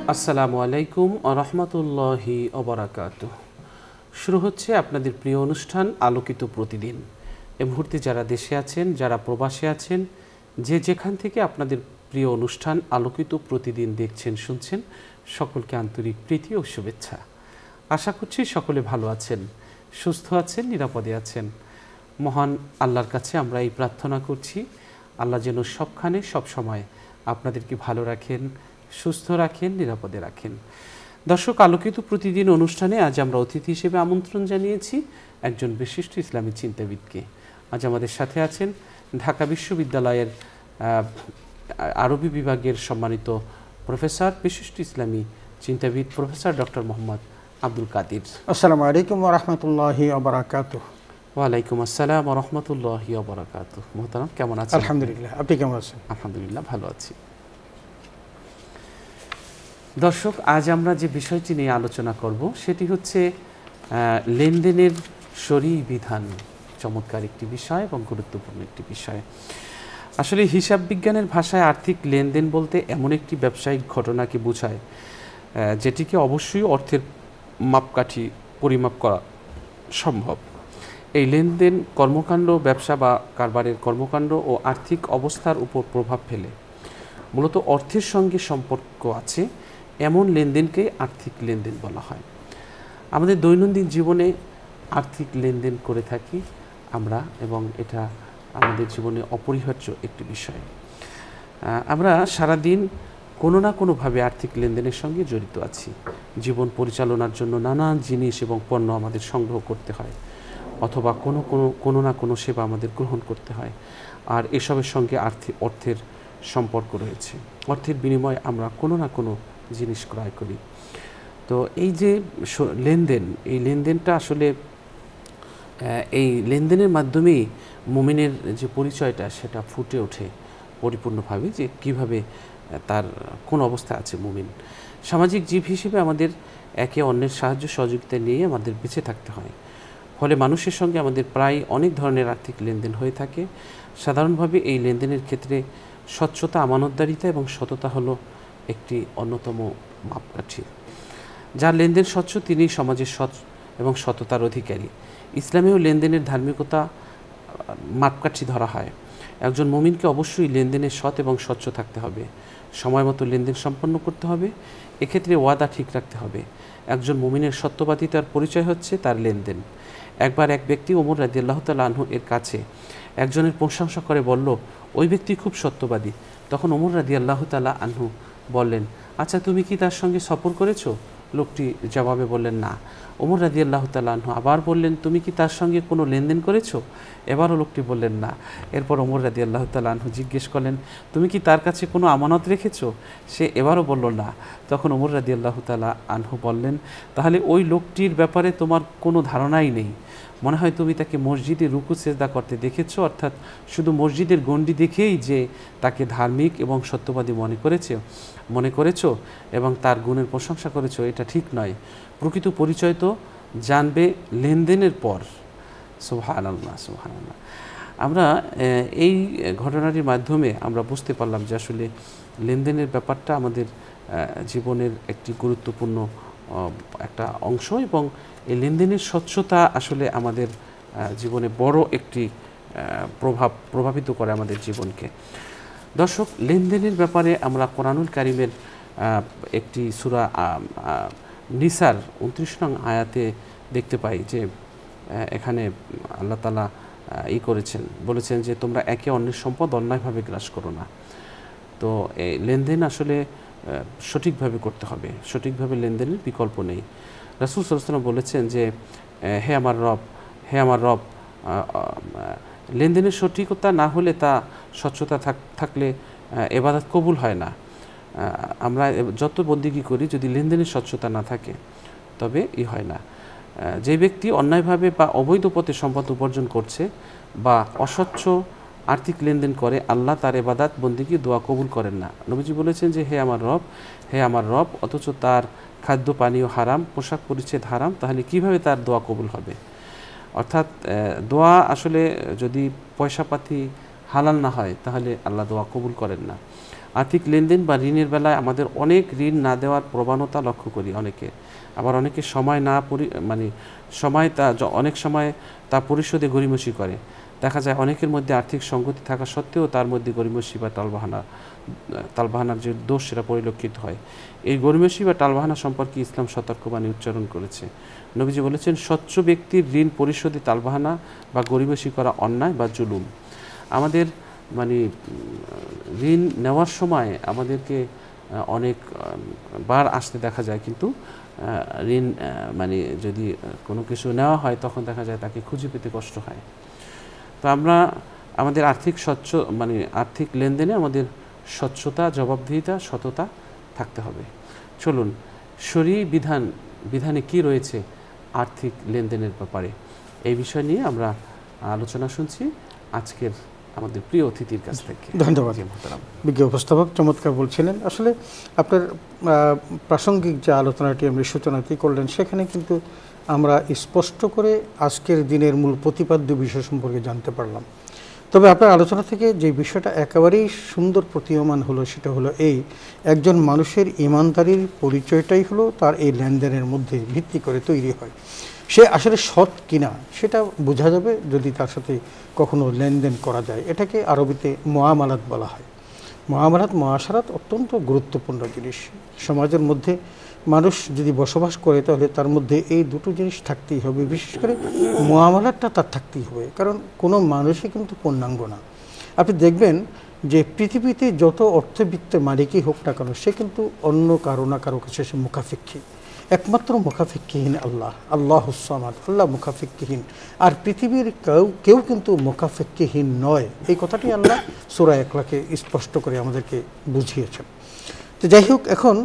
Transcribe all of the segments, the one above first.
আসসালামু আলাইকুম ওয়া রাহমাতুল্লাহি ওয়া বারাকাতুহু। শুরু হচ্ছে আপনাদের প্রিয় অনুষ্ঠান আলোকিত প্রতিদিন। এই মুহূর্তে যারা দেশে আছেন, যারা প্রবাসে আছেন, যে যেখান থেকে আপনাদের প্রিয় অনুষ্ঠান আলোকিত প্রতিদিন দেখছেন, শুনছেন, সকলকে আন্তরিক প্রীতি ও শুভেচ্ছা। আশা করছি সকলে ভালো আছেন, সুস্থ আছেন, নিরাপদে আছেন। মহান আল্লাহর কাছে আমরা এই প্রার্থনা করছি, আল্লাহ যেন সবখানে সবসময় আপনাদেরকে ভালো রাখেন, সুস্থ রাখেন, নিরাপদে রাখেন। দর্শক, আলোকিত প্রতিদিন অনুষ্ঠানে আজ আমরা অতিথি হিসেবে আমন্ত্রণ জানিয়েছি একজন বিশিষ্ট ইসলামী চিন্তাবিদকে। আজ আমাদের সাথে আছেন ঢাকা বিশ্ববিদ্যালয়ের আরবি বিভাগের সম্মানিত প্রফেসর, বিশিষ্ট ইসলামী চিন্তাবিদ প্রফেসর ডক্টর মোহাম্মদ আব্দুল কাদির। আসসালামু আলাইকুম ওয়া রাহমাতুল্লাহি ওয়া বারাকাতুহু। ওয়ালাইকুম আসসালাম ওয়া রাহমাতুল্লাহি ওয়া বারাকাতুহু। মোহতারাম, কেমন আছেন? আলহামদুলিল্লাহ, আপনি কেমন আছেন? আলহামদুলিল্লাহ, ভালো আছি। দর্শক, আজ আমরা যে বিষয়টি নিয়ে আলোচনা করব সেটি হচ্ছে লেনদেনের শরঈ বিধান। চমৎকার একটি বিষয় এবং গুরুত্বপূর্ণ একটি বিষয়। আসলে হিসাব বিজ্ঞানের ভাষায় আর্থিক লেনদেন বলতে এমন একটি ব্যবসায়িক ঘটনাকে বোঝায় যেটিকে অবশ্যই অর্থের মাপকাঠি পরিমাপ করা সম্ভব। এই লেনদেন কর্মকাণ্ড, ব্যবসা বা কারবারের কর্মকাণ্ড ও আর্থিক অবস্থার উপর প্রভাব ফেলে। মূলত অর্থের সঙ্গে সম্পর্ক আছে এমন লেনদেনকে আর্থিক লেনদেন বলা হয়। আমাদের দৈনন্দিন জীবনে আর্থিক লেনদেন করে থাকি আমরা, এবং এটা আমাদের জীবনে অপরিহার্য একটি বিষয়। আমরা সারাদিন কোনো না কোনোভাবে আর্থিক লেনদেনের সঙ্গে জড়িত আছি। জীবন পরিচালনার জন্য নানান জিনিস এবং পণ্য আমাদের সংগ্রহ করতে হয়, অথবা কোনো না কোনো সেবা আমাদের গ্রহণ করতে হয়। আর এসবের সঙ্গে অর্থের সম্পর্ক রয়েছে। অর্থের বিনিময়ে আমরা কোনো না কোনো জিনিস ক্রয় করি। তো এই যে লেনদেন, এই লেনদেনটা আসলে এই লেনদেনের মাধ্যমেই মুমিনের যে পরিচয়টা সেটা ফুটে ওঠে পরিপূর্ণভাবে, যে কিভাবে তার কোন অবস্থা আছে মুমিন। সামাজিক জীব হিসেবে আমাদের একে অন্যের সাহায্য সহযোগিতা নিয়ে আমাদের বেঁচে থাকতে হয়। ফলে মানুষের সঙ্গে আমাদের প্রায় অনেক ধরনের আর্থিক লেনদেন হয়ে থাকে। সাধারণভাবে এই লেনদেনের ক্ষেত্রে স্বচ্ছতা, আমানতদারিতা এবং সততা হলো একটি অন্যতম মাপকাঠি। যার লেনদেন স্বচ্ছ তিনি সমাজের সৎ এবং সততার অধিকারী। ইসলামেও লেনদেনের ধার্মিকতা মাপকাঠি ধরা হয়। একজন মুমিনকে অবশ্যই লেনদেনে সৎ এবং স্বচ্ছ থাকতে হবে, সময় মতো লেনদেন সম্পন্ন করতে হবে, এক্ষেত্রে ওয়াদা ঠিক রাখতে হবে। একজন মুমিনের সত্যবাদিতার পরিচয় হচ্ছে তার লেনদেন। একবার এক ব্যক্তি ওমর রাদিয়াল্লাহু তাআলা আনহু এর কাছে একজনের প্রশংসা করে বলল, ওই ব্যক্তি খুব সত্যবাদী। তখন ওমর রাদিয়াল্লাহু তাআলা আনহু বললেন, আচ্ছা তুমি কি তার সঙ্গে সফর করেছো? লোকটি জবাবে বললেন, না। ওমর রাদিয়াল্লাহু তাআলা আনহু আবার বললেন, তুমি কি তার সঙ্গে কোনো লেনদেন করেছো? এবারও লোকটি বললেন, না। এরপর ওমর রাদিয়াল্লাহু তাআলা আনহু জিজ্ঞেস করলেন, তুমি কি তার কাছে কোনো আমানত রেখেছো? সে এবারও বলল, না। তখন ওমর রাদিয়াল্লাহু তাআলা আনহু বললেন, তাহলে ওই লোকটির ব্যাপারে তোমার কোনো ধারণাই নেই। মনে হয় তুমি তাকে মসজিদে রুকু সেজদা করতে দেখেছো, অর্থাৎ শুধু মসজিদের গণ্ডি দেখেই যে তাকে ধার্মিক এবং সত্যবাদী মনে করেছো এবং তার গুণের প্রশংসা করেছো, এটা ঠিক নয়। প্রকৃত পরিচয় তো জানবে লেনদেনের পর। সুবহানাল্লাহ, সুবহানাল্লাহ। আমরা এই ঘটনাটির মাধ্যমে আমরা বুঝতে পারলাম যে আসলে লেনদেনের ব্যাপারটা আমাদের জীবনের একটি গুরুত্বপূর্ণ একটা অংশ, এবং এই লেনদেনের স্বচ্ছতা আসলে আমাদের জীবনে বড় একটি প্রভাবিত করে আমাদের জীবনকে। দর্শক, লেনদেনের ব্যাপারে আমরা কোরআনুল কারীমের একটি সূরা নিসার 29 নং আয়াতে দেখতে পাই যে এখানে আল্লাহ তাআলা বলেছেন যে তোমরা একে অন্যের সম্পদ অন্যায়ভাবে গ্রাস করো না। তো এই লেনদেন আসলে সঠিকভাবে করতে হবে, সঠিকভাবে লেনদেনের বিকল্প নেই। রাসূল সাল্লাল্লাহু আলাইহি ওয়াসাল্লাম বলেছেন যে হে আমার রব, লেনদেনের সঠিকতা না হলে, তা স্বচ্ছতা থাকলে ইবাদত কবুল হয় না। আমরা যত বন্দেগী করি, যদি লেনদেনের স্বচ্ছতা না থাকে তবে হয় না। যে ব্যক্তি অন্যায়ভাবে বা অবৈধ পথে সম্পদ উপার্জন করছে বা অস্বচ্ছ আর্থিক লেনদেন করে, আল্লাহ তার ইবাদত বন্দেগী দোয়া কবুল করেন না। নবীজি বলেছেন যে হে আমার রব, অথচ তার খাদ্য পানীয় হারাম, পোশাক পরিচ্ছদ হারাম, তাহলে কিভাবে তার দোয়া কবুল হবে? অর্থাৎ দোয়া আসলে যদি পয়সাপাতি হালাল না হয় তাহলে আল্লাহ দোয়া কবুল করেন না। আর্থিক লেনদেন বা ঋণের বেলায় আমাদের অনেক ঋণ না দেওয়ার প্রবণতা লক্ষ্য করি অনেকে, আবার অনেকে সময় না অনেক সময় তা পরিশোধে গড়িমসি করে। দেখা যায় অনেকের মধ্যে আর্থিক সঙ্গতি থাকা সত্ত্বেও তার মধ্যে গড়িমসি বা টালবাহানার যে দোষ সেটা পরিলক্ষিত হয়। এই গড়িমসি বা টালবাহানা সম্পর্কে ইসলাম সতর্কবাণী উচ্চারণ করেছে। নবীজি বলেছেন, স্বচ্ছ ব্যক্তির ঋণ পরিশোধে টালবাহানা বা গড়িমসি করা অন্যায় বা জুলুম। আমাদের ঋণ নেওয়ার সময় আমাদেরকে অনেক বার আসতে দেখা যায়, কিন্তু ঋণ যদি কোনো কিছু নেওয়া হয় তখন দেখা যায় তাকে খুঁজে পেতে কষ্ট হয়। তো আমরা আমাদের আর্থিক লেনদেনে আমাদের স্বচ্ছতা, জবাবদিহিতা, সততা থাকতে হবে। চলুন, শরীয়ী বিধানে কি রয়েছে আর্থিক লেনদেনের ব্যাপারে, এই বিষয় নিয়ে আমরা আলোচনা শুনছি আজকের আমাদের প্রিয় অতিথির কাছ থেকে। ধন্যবাদ বিজ্ঞ উপস্থাপক, চমৎকার বলছিলেন। আসলে আপনার প্রাসঙ্গিক যে আলোচনাটি আপনি সূচনাটি করলেন, সেখানে কিন্তু আমরা স্পষ্ট করে আজকের দিনের মূল প্রতিপাদ্য বিষয় সম্পর্কে জানতে পারলাম। তবে আপনার আলোচনা থেকে যে বিষয়টা একেবারেই সুন্দর প্রতীয়মান হলো সেটা হলো একজন মানুষের ইমানদারির পরিচয়টাই হলো তার এই লেনদেনের মধ্যে ভিত্তি করে তৈরি হয়। সে আসলে সৎ কিনা সেটা বোঝা যাবে যদি তার সাথে কখনো লেনদেন করা যায়। এটাকে আরবিতে মুআমালাত বলা হয়। মুআশারাত অত্যন্ত গুরুত্বপূর্ণ জিনিস। সমাজের মধ্যে মানুষ যদি বসবাস করে তাহলে তার মধ্যে এই দুটো জিনিস থাকতেই হবে, বিশেষ করে মুআমালাতটা তার থাকতেই হবে, কারণ কোনো মানুষই কিন্তু পূর্ণাঙ্গ না। আপনি দেখবেন যে পৃথিবীতে যত অর্থবিত্তের মালিকই হোক না কেন, সে কিন্তু অন্য কারো না কারো কাছে সে মুখাফেক্ষী। একমাত্র মুখাফেক্ষিহীন আল্লাহুস সামাদ, আল্লাহ মুখাফেক্ষিহীন। আর পৃথিবীর কেউ কিন্তু মুখাফেক্ষিহীন নয়। এই কথাটি আল্লাহ সূরা ইখলাসে স্পষ্ট করে আমাদেরকে বুঝিয়েছেন। তো যাই হোক, এখন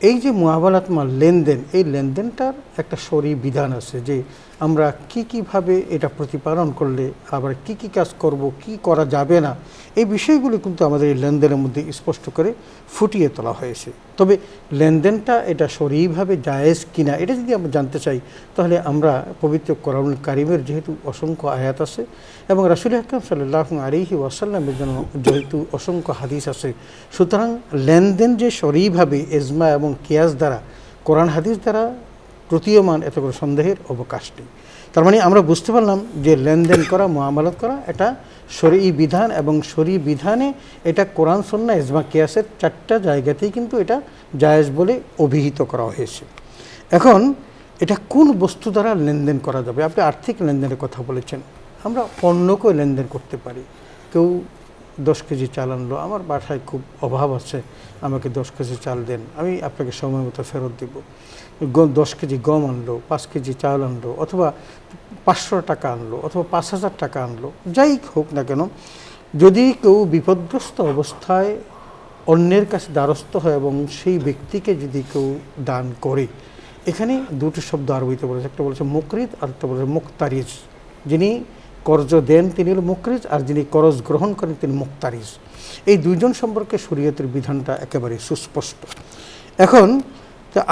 এই যে মুআমালাত লেনদেন, এই লেনদেনটার একটা শরঈ বিধান আছে যে আমরা কীভাবে এটা প্রতিপালন করলে আবার কি কাজ করব, কি করা যাবে না, এই বিষয়গুলো কিন্তু আমাদের এই লেনদেনের মধ্যে স্পষ্ট করে ফুটিয়ে তোলা হয়েছে। তবে লেনদেনটা এটা শরঈভাবে জায়েজ কিনা এটা যদি আমরা জানতে চাই, তাহলে আমরা পবিত্র কোরআনুল কারীমের যেহেতু অসংখ্য আয়াত আছে এবং রাসূল আকরাম সাল্লাল্লাহু আলাইহি ওয়াসাল্লামের জন্য যেহেতু অসংখ্য হাদিস আছে, সুতরাং লেনদেন যে শরঈভাবে ইজমা এবং কিয়াস দ্বারা, কোরআন হাদিস দ্বারা প্রতীয়মান, এত করে সন্দেহের অবকাশ নেই। তার মানে আমরা বুঝতে পারলাম যে লেনদেন করা, মুআমালাত করা এটা শরঈ বিধান, এবং শরঈ বিধানে এটা কোরআন, সুন্নাহ, ইজমা, কিয়াসের 4টা জায়গাতেই কিন্তু এটা জায়েজ বলে অভিহিত করা হয়েছে। এখন এটা কোন বস্তু দ্বারা লেনদেন করা যাবে? আপনি আর্থিক লেনদেনের কথা বলেছেন। আমরা পণ্যকে লেনদেন করতে পারি। কেউ 10 কেজি চাল আনলো, আমার বাসায় খুব অভাব আছে, আমাকে 10 কেজি চাল দেন, আমি আপনাকে সময় মতো ফেরত দিব। 10 কেজি গম আনলো, 5 কেজি চাল আনলো, অথবা 500 টাকা আনলো, অথবা 5000 টাকা আনলো, যাই হোক না কেন, যদি কেউ বিপদগ্রস্ত অবস্থায় অন্যের কাছে দ্বারস্থ হয় এবং সেই ব্যক্তিকে যদি কেউ দান করে, এখানে দুটো শব্দ আরবিতে বলেছে, একটা বলেছে মুকরিদ আর একটা বলেছে মুক্তারিজ। যিনি কর্জ দেন তিনি হল মুকরিজ, আর যিনি করজ গ্রহণ করেন তিনি মুক্তারিজ। এই দুইজন সম্পর্কে শরীয়তের বিধানটা একেবারে সুস্পষ্ট। এখন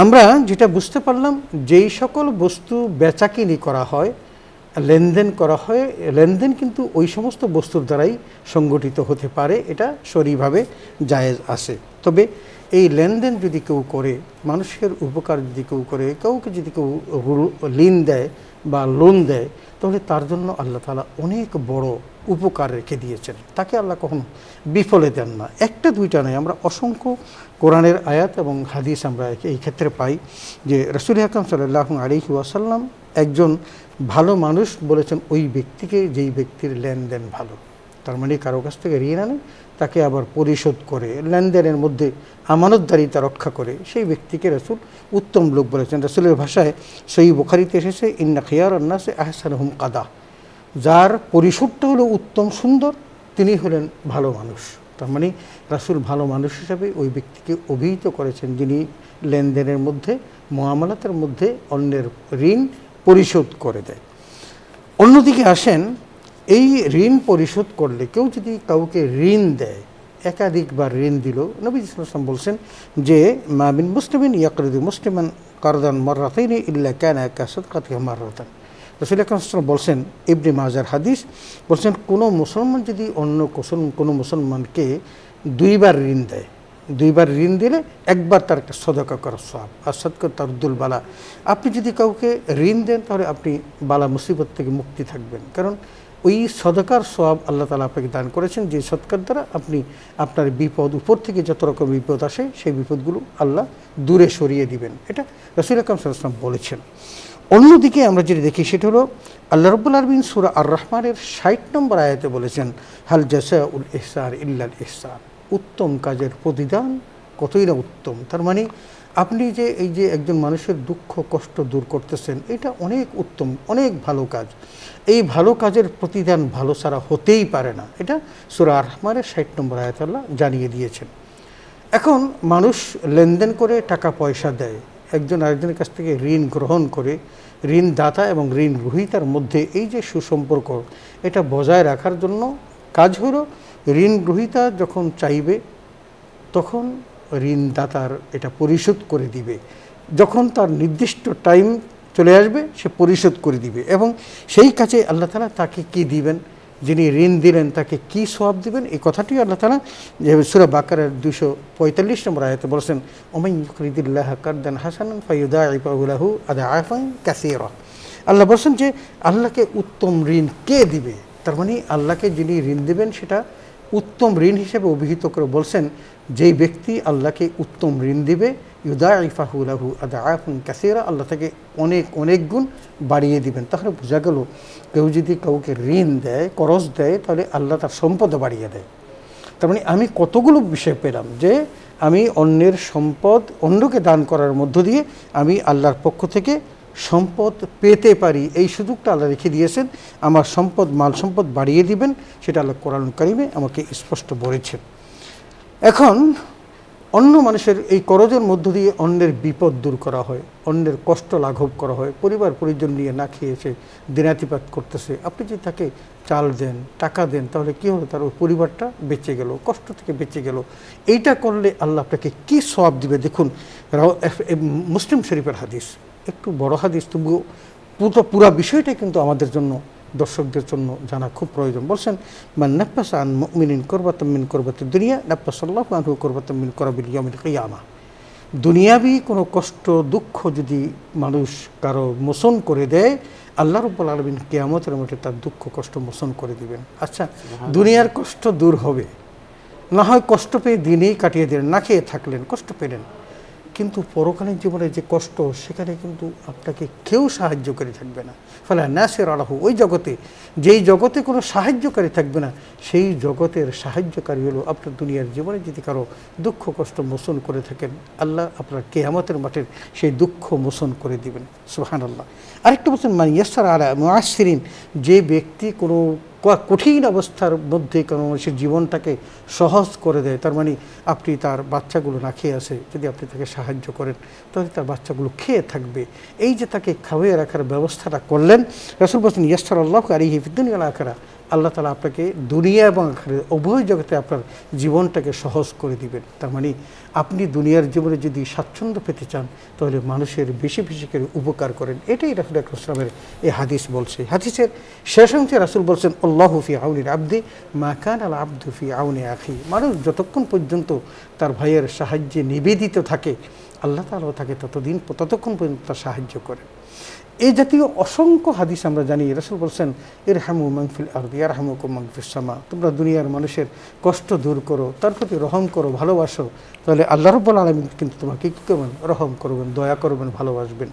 আমরা যেটা বুঝতে পারলাম, যেই সকল বস্তু বেচাকিনি করা হয়, লেনদেন করা হয়, লেনদেন কিন্তু ওই সমস্ত বস্তুর দ্বারাই সংগঠিত হতে পারে, এটা শরীভাবে জায়েজ আছে। তবে এই লেনদেন যদি কেউ করে, মানুষের উপকার যদি কেউ করে, কাউকে যদি কেউ ঋণ দেয় বা লোন দেয়, তাহলে তার জন্য আল্লাহ তাআলা অনেক বড় উপকার রেখে দিয়েছেন। তাকে আল্লাহ কখনো বিফলে দেন না। একটা দুইটা নয়, আমরা অসংখ্য কোরআনের আয়াত এবং হাদিস আমরা এই ক্ষেত্রে পাই যে রাসূল আকরাম সাল্লাল্লাহু আলাইহি ওয়াসাল্লাম একজন ভালো মানুষ বলেছেন ওই ব্যক্তিকে যেই ব্যক্তির লেনদেন ভালো। তার মানে কারো কাছ থেকে ঋণ আনে, তাকে আবার পরিশোধ করে, লেনদেনের মধ্যে আমানতদারিতা রক্ষা করে, সেই ব্যক্তিকে রাসূল উত্তম লোক বলেছেন। রাসূলের ভাষায় সহিহ বুখারীতে এসেছে, ইন্না খিয়ারান নাসি আহসানুহুম কাদা। যার পরিশোধটা হলো উত্তম সুন্দর, তিনি হলেন ভালো মানুষ। তার মানে রাসূল ভালো মানুষ হিসাবে ওই ব্যক্তিকে অভিহিত করেছেন যিনি লেনদেনের মধ্যে, মুআমালাতের মধ্যে অন্যের ঋণ পরিশোধ করে দেয়। অন্যদিকে আসেন, এই ঋণ পরিশোধ করলে কেউ যদি কাউকে ঋণ দেয়, একাধিকবার ঋণ দিল, নবী সাল্লাল্লাহু আলাইহি ওয়াসাল্লাম বলছেন যে মা মিন মুসলিমিন ইয়াকরিদু মুসলিমান কারদান মাররাতাইনি ইল্লা কানা কাসাদকাতিহি মাররাতান। রাসূল আকরাম সাল্লাল্লাহু আলাইহি ওয়াসাল্লাম বলছেন, ইবনে মাজার হাদিস, বলছেন কোনো মুসলমান যদি অন্য কোনো মুসলমানকে 2বার ঋণ দেয়, দুইবার ঋণ দিলে একবার তার একটা সদকা করার সওয়াব, আর সদকা তারুদ্দুল বালা। আপনি যদি কাউকে ঋণ দেন তাহলে আপনি বালা মুসিবত থেকে মুক্তি থাকবেন, কারণ ওই সদকার সওয়াব আল্লাহ তাআলা আপনাকে দান করেছেন, যে সদকার দ্বারা আপনি আপনার বিপদ, উপর থেকে যত রকম বিপদ আসে সেই বিপদগুলো আল্লাহ দূরে সরিয়ে দিবেন। এটা রাসূল আকরাম সাল্লাল্লাহু আলাইহি ওয়াসাল্লাম বলেছেন। অন্যদিকে আমরা যেটা দেখি সেটা হলো আল্লাহ রাব্বুল আলামিন সূরা আর রহমানের ৬০ নম্বর আয়াতে বলেছেন, হাল জাযাউল ইহসান ইল্লাল ইহসান, উত্তম কাজের প্রতিদান কতই না উত্তম। তার মানে আপনি যে এই যে একজন মানুষের দুঃখ কষ্ট দূর করতেছেন, এটা অনেক উত্তম, অনেক ভালো কাজ। এই ভালো কাজের প্রতিদান ভালো ছাড়া হতেই পারে না। এটা সূরা আর রহমানের ৬০ নম্বর আয়াতে আল্লাহ জানিয়ে দিয়েছেন। এখন মানুষ লেনদেন করে টাকা পয়সা দেয়, একজন আরেকজনের কাছ থেকে ঋণ গ্রহণ করে, ঋণদাতা এবং ঋণ গ্রহীতার মধ্যে এই যে সুসম্পর্ক, এটা বজায় রাখার জন্য কাজ হলো ঋণ গ্রহীতা যখন চাইবে তখন ঋণদাতার এটা পরিশোধ করে দিবে, যখন তার নির্দিষ্ট টাইম চলে আসবে সে পরিশোধ করে দিবে। এবং সেই কাজে আল্লাহ তাআলা তাকে কি দিবেন, যিনি ঋণ দিলেন তাকে কি সওয়াব দিবেন, এই কথাটি আল্লাহ তাআলা সূরা বাকারার 245 নম্বর আয়াতে বলেছেন, ওমান ইউকরিদিল্লাহা কারদান হাসানান ফায়ুদাইফাহু লাহু আদআফান কাসীরা। আল্লাহ বলেন যে আল্লাহকে উত্তম ঋণ কে দিবে, তার মানে আল্লাহকে যিনি ঋণ দিবেন সেটা উত্তম ঋণ হিসেবে অভিহিত করে বলছেন, যেই ব্যক্তি আল্লাহকে উত্তম ঋণ দিবে ইউদাইফাহু লাহু আদআফান কাসীরা, আল্লাহ তাকে অনেক অনেক গুণ বাড়িয়ে দিবেন। তাহলে বোঝা গেল কেউ যদি কাউকে ঋণ দেয়, করজ দেয়, তাহলে আল্লাহ তার সম্পদও বাড়িয়ে দেয়। তার মানে আমি কতগুলো বিষয় পেলাম যে আমি অন্যের সম্পদ অন্যকে দান করার মধ্য দিয়ে আমি আল্লাহর পক্ষ থেকে সম্পদ পেতে পারি, এই সুযোগটা আল্লাহ রেখে দিয়েছেন। আমার সম্পদ, মাল সম্পদ বাড়িয়ে দিবেন, সেটা আল্লাহ কোরআন কারিমে আমাকে স্পষ্ট বলেছেন। এখন অন্য মানুষের এই করজের মধ্য দিয়ে অন্যের বিপদ দূর করা হয়, অন্যের কষ্ট লাঘব করা হয়। পরিবার পরিজন নিয়ে না খেয়েছে, দিনাতিপাত করতেছে, আপনি যদি তাকে চাল দেন, টাকা দেন, তাহলে কী হলো, তার ওই পরিবারটা বেঁচে গেল, কষ্ট থেকে বেঁচে গেল। এইটা করলে আল্লাহ আপনাকে কী সওয়াব দিবে। দেখুন মুসলিম শরীফের হাদিস, একটু বড় হাদিস, তবুও পুরা বিষয়টাই কিন্তু আমাদের জন্য, দর্শকদের জন্য জানা খুব প্রয়োজন। বলছেন, মান নাফাসা আন মুমিনিন কুরবাতাম মিন কুরবাতিদ দুনিয়া নাফাসাল্লাহু আনহু কুরবাতাম মিন কুরাবিল ইয়াউমিল কিয়ামা। দুনিয়াবি কোনো কষ্ট দুঃখ যদি মানুষ কারো মোচন করে দেয়, আল্লাহ রাব্বুল আলামিন কিয়ামতের মাঠে তার দুঃখ কষ্ট মোচন করে দিবেন। আচ্ছা, দুনিয়ার কষ্ট দূর হবে, না হয় কষ্ট পেয়ে দিনেই কাটিয়ে দিলেন, না খেয়ে থাকলেন, কষ্ট পেলেন, কিন্তু পরকালীন জীবনে যে কষ্ট, সেখানে কিন্তু আপনাকে কেউ সাহায্য করে থাকবে না। ফলে নাসির আলাহু, ওই জগতে, যেই জগতে কোনো সাহায্যকারী থাকবে না, সেই জগতের সাহায্যকারী হলো আপনার দুনিয়ার জীবনে যদি কারো দুঃখ কষ্ট মোচন করে থাকেন, আল্লাহ আপনার কিয়ামতের মাঠের সেই দুঃখ মোচন করে দিবেন। সুবহানাল্লাহ। আরেকটা বলছেন, মান ইয়াসসারা আলা মুআসসিরিন, যে ব্যক্তি কোনো কঠিন অবস্থার মধ্যে কোনো মানুষের জীবনটাকে সহজ করে দেয়, তার মানে আপনি তার বাচ্চাগুলো না খেয়ে আসে, যদি আপনি তাকে সাহায্য করেন তাহলে তার বাচ্চাগুলো খেয়ে থাকবে। এই যে তাকে খাওয়িয়ে রাখার ব্যবস্থাটা করলেন, রাসূল বলেন ইয়াসসারাল্লাহু আলাইহি ফিদ দুনিয়া ওয়াল আখিরাহ, আল্লাহ তাআলা আপনাকে দুনিয়া এবং আখিরাত উভয় জগতে আপনার জীবনটাকে সহজ করে দিবেন। তার মানে আপনি দুনিয়ার জীবনে যদি স্বাচ্ছন্দ্য পেতে চান, তাহলে মানুষের বেশি বেশি করে উপকার করেন। এটাই রাসূল আকরাম সাল্লাল্লাহু আলাইহি ওয়াসাল্লামের এই হাদিস বলছে। হাদিসের শেষ অংশে রাসূল বলছেন, আল্লাহু ফি আউনিল আবদি মা কানা আল আবদু ফি আউনি আখি। মানুষ যতক্ষণ পর্যন্ত তার ভাইয়ের সাহায্যে নিবেদিত থাকে, আল্লাহ তাআলা তাকে ততক্ষণ পর্যন্ত তার সাহায্য করে। এই জাতীয় অসংখ্য হাদিস আমরা জানি। রাসূল বলছেন, ইরহামু মান ফিল আরদি ইয়ারহামুকুম মান ফিস সামা, তোমরা দুনিয়ার মানুষের কষ্ট দূর করো, তার প্রতি রহম করো, ভালোবাসো, তাহলে আল্লাহ রাব্বুল আলামিন কিন্তু তোমাকে কী করবেন, রহম করবেন, দয়া করবেন, ভালোবাসবেন।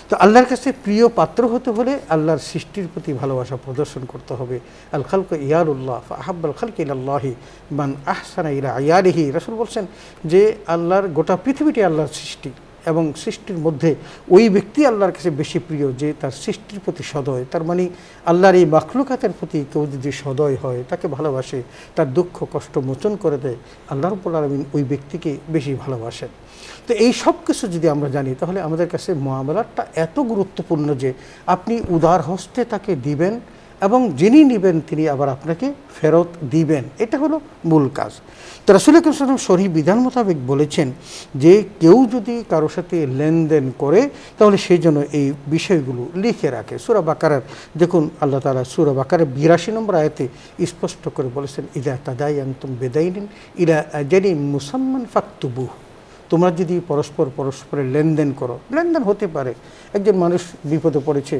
তো আল্লাহর কাছে প্রিয় পাত্র হতে হলে আল্লাহর সৃষ্টির প্রতি ভালোবাসা প্রদর্শন করতে হবে। আল খালকু ইয়ারুল্লাহ ফাহাব্বাল খালকি ইলাল্লাহি মান আহসানা ইলা আয়ালিহি। রাসূল বলছেন যে আল্লাহর গোটা পৃথিবীটি আল্লাহর সৃষ্টি, এবং সৃষ্টির মধ্যে ওই ব্যক্তি আল্লাহর কাছে বেশি প্রিয় যে তার সৃষ্টির প্রতি সদয়। তার মানে আল্লাহর এই মাখলুকাতের প্রতি কেউ যদি সদয় হয়, তাকে ভালোবাসে, তার দুঃখ কষ্ট মোচন করে দেয়, আল্লাহ রাব্বুল আলামিন ওই ব্যক্তিকে বেশি ভালোবাসেন। তো এই সব কিছু যদি আমরা জানি, তাহলে আমাদের কাছে মুআমালাতটা এত গুরুত্বপূর্ণ যে আপনি উদার হস্তে তাকে দিবেন, এবং যিনি নেবেন তিনি আবার আপনাকে ফেরত দিবেন, এটা হলো মূল কাজ। তো রাসূল আকরাম সাল্লাল্লাহু আলাইহি ওয়াসাল্লাম সহিহ বিধান মোতাবেক বলেছেন যে কেউ যদি কারোর সাথে লেনদেন করে তাহলে সেই জন্য এই বিষয়গুলো লিখে রাখে। সূরা বাকারার দেখুন, আল্লাহ তাআলা সূরা বাকারার ৮২ নম্বর আয়াতে স্পষ্ট করে বলেছেন, ইযা তাদায়ানতুম বিদাইনিন ইলা আজালিন মুসাম্মান ফাকতুবুহ। তোমরা যদি পরস্পরের লেনদেন করো, লেনদেন হতে পারে একজন মানুষ বিপদে পড়েছে,